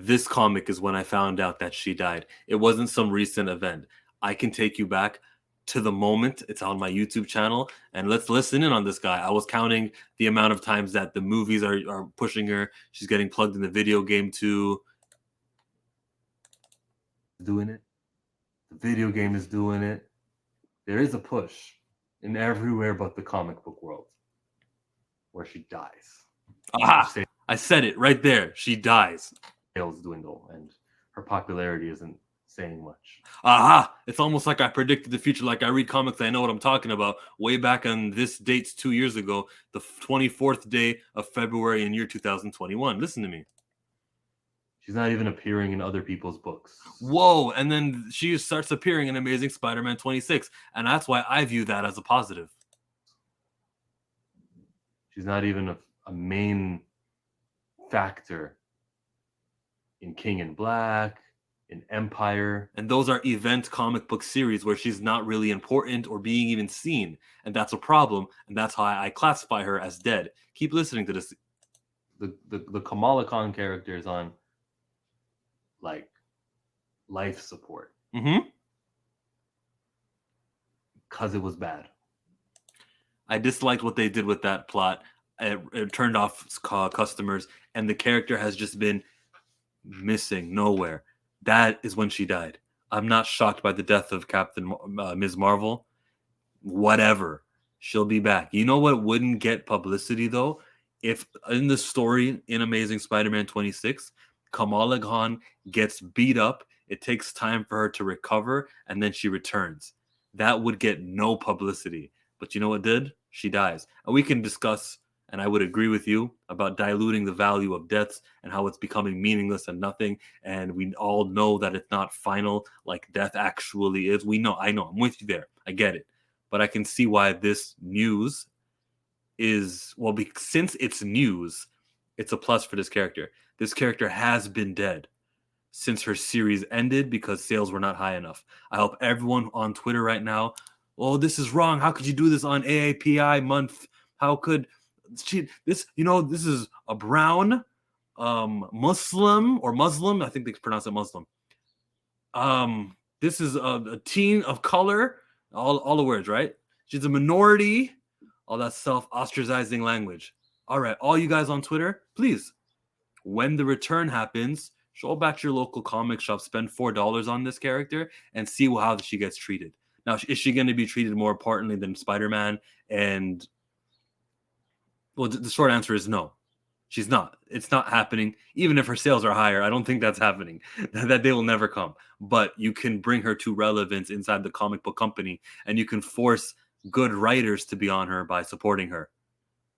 This comic is when I found out that she died. It wasn't some recent event. I can take you back to the moment. It's on my YouTube channel, and let's listen in on this guy. I was counting the amount of times that the movies are pushing her. She's getting plugged in the video game too. Doing it. The video game is doing it. There is a push in everywhere but the comic book world where she dies. Aha! I said it right there. She dies. Sales dwindle, and her popularity isn't saying much. Aha! It's almost like I predicted the future. Like I read comics, I know what I'm talking about. Way back on this date's 2 years ago, the 24th day of February in year 2021. Listen to me. She's not even appearing in other people's books. Whoa! And then she starts appearing in Amazing Spider-Man 26, and that's why I view that as a positive. She's not even a main factor in King in Black, in Empire. And those are event comic book series where she's not really important or being even seen. And that's a problem. And that's how I classify her as dead. Keep listening to this. The Kamala Khan character is on like life support. Because it was bad. I disliked what they did with that plot. It turned off customers, and the character has just been missing nowhere. That is when she died. I'm not shocked by the death of Ms. Marvel. Whatever. She'll be back. You know what wouldn't get publicity, though? If in the story in Amazing Spider-Man 26, Kamala Khan gets beat up, it takes time for her to recover, and then she returns. That would get no publicity. But you know what did? She dies. And we can discuss, and I would agree with you, about diluting the value of deaths and how it's becoming meaningless and nothing. And we all know that it's not final like death actually is. I know, I'm with you there. I get it. But I can see why this news is, well, since it's news, it's a plus for this character. This character has been dead since her series ended because sales were not high enough. I hope everyone on Twitter right now, oh, this is wrong. How could you do this on AAPI month? How could she, this is a brown Muslim, I think they pronounce it Muslim. This is a teen of color, all the words, right? She's a minority, all that self-ostracizing language. All right, all you guys on Twitter, please, when the return happens, show back to your local comic shop, spend $4 on this character, and see how she gets treated. Now, is she going to be treated more importantly than Spider-Man? And, well, the short answer is no. She's not. It's not happening. Even if her sales are higher, I don't think that's happening. That day will never come. But you can bring her to relevance inside the comic book company, and you can force good writers to be on her by supporting her.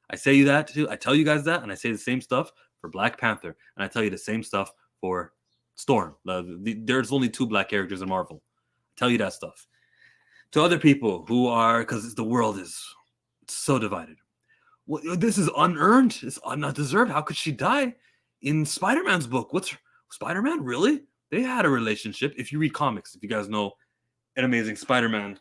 I say you that too. I tell you guys that, and I say the same stuff for Black Panther, and I tell you the same stuff for Storm. There's only 2 black characters in Marvel. I tell you that stuff. To other people who are, because the world is so divided. Well, this is unearned. It's not deserved. How could she die? In Spider-Man's book, what's Spider-Man? Really? They had a relationship. If you read comics, if you guys know an Amazing Spider-Man,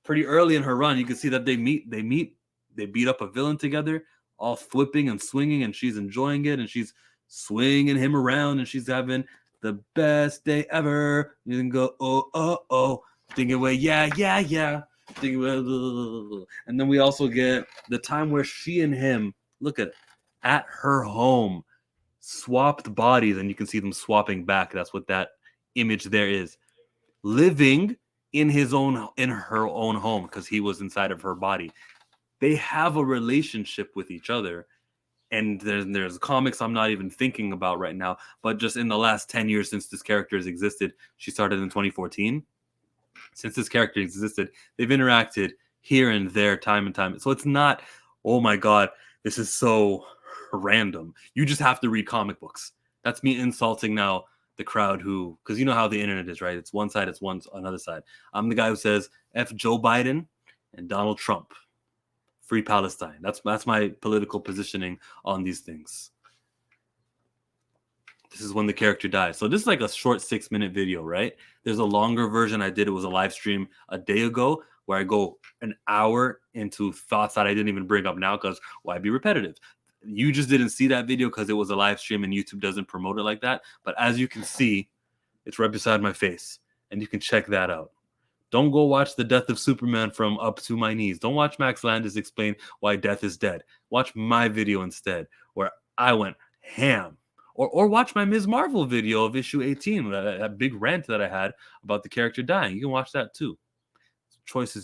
pretty early in her run, you can see that they beat up a villain together, all flipping and swinging, and she's enjoying it, and she's swinging him around, and she's having the best day ever. You can go, oh, thinking away, yeah. And then we also get the time where she and him, look at her home, swapped bodies, and you can see them swapping back. That's what that image there is. Living in her own home because he was inside of her body. They have a relationship with each other. And there's comics I'm not even thinking about right now, but just in the last 10 years since this character has existed, she started in 2014. Since this character existed, they've interacted here and there, time and time. So it's not, oh my God, this is so random. You just have to read comic books. That's me insulting now the crowd who, because you know how the internet is, right? It's one side, it's another side. I'm the guy who says F Joe Biden and Donald Trump. Free Palestine. That's my political positioning on these things. This is when the character dies. So this is like a short 6-minute video, right? There's a longer version I did. It was a live stream a day ago where I go an hour into thoughts that I didn't even bring up now because why be repetitive? You just didn't see that video because it was a live stream and YouTube doesn't promote it like that. But as you can see, it's right beside my face, and you can check that out. Don't go watch The Death of Superman from Up to My Knees. Don't watch Max Landis explain why death is dead. Watch my video instead, where I went ham. Or watch my Ms. Marvel video of issue 18, that big rant that I had about the character dying. You can watch that too. Choices